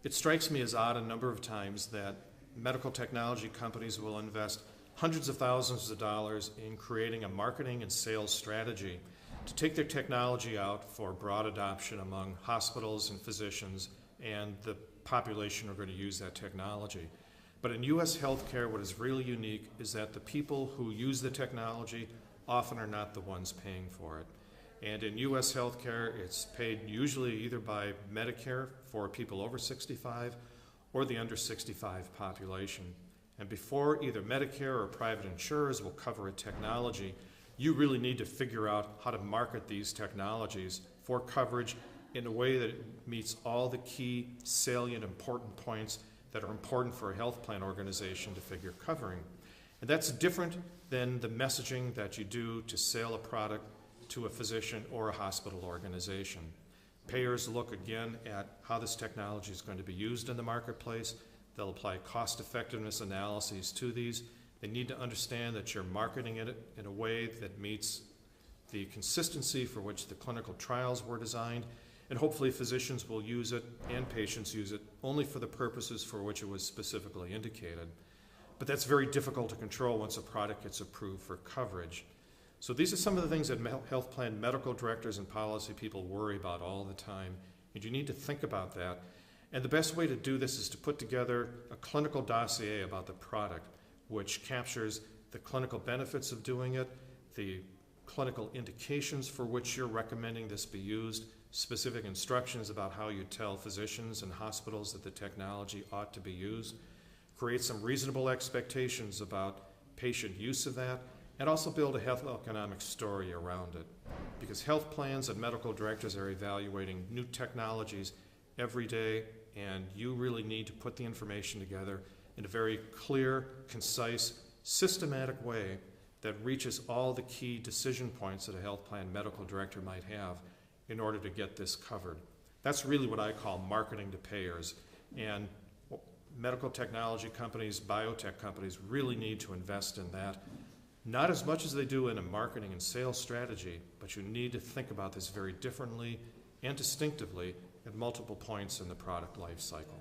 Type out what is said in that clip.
It strikes me as odd a number of times that medical technology companies will invest hundreds of thousands of dollars in creating a marketing and sales strategy to take their technology out for broad adoption among hospitals and physicians and the population who are going to use that technology. But in U.S. healthcare, what is really unique is that the people who use the technology often are not the ones paying for it. And in U.S. healthcare, it's paid usually either by Medicare for people over 65 or the under 65 population. And before either Medicare or private insurers will cover a technology, you really need to figure out how to market these technologies for coverage in a way that meets all the key, salient, important points that are important for a health plan organization to figure covering. And that's different than the messaging that you do to sell a product to a physician or a hospital organization. Payers look again at how this technology is going to be used in the marketplace. They'll apply cost-effectiveness analyses to these. They need to understand that you're marketing it in a way that meets the consistency for which the clinical trials were designed, and hopefully physicians will use it and patients use it only for the purposes for which it was specifically indicated. But that's very difficult to control once a product gets approved for coverage. So these are some of the things that health plan medical directors and policy people worry about all the time, and you need to think about that. And the best way to do this is to put together a clinical dossier about the product, which captures the clinical benefits of doing it, the clinical indications for which you're recommending this be used, specific instructions about how you tell physicians and hospitals that the technology ought to be used, create some reasonable expectations about patient use of that, and also build a health economic story around it. Because health plans and medical directors are evaluating new technologies every day, and you really need to put the information together in a very clear, concise, systematic way that reaches all the key decision points that a health plan medical director might have in order to get this covered. That's really what I call marketing to payers. And medical technology companies, biotech companies really need to invest in that. Not as much as they do in a marketing and sales strategy, but you need to think about this very differently and distinctively at multiple points in the product life cycle.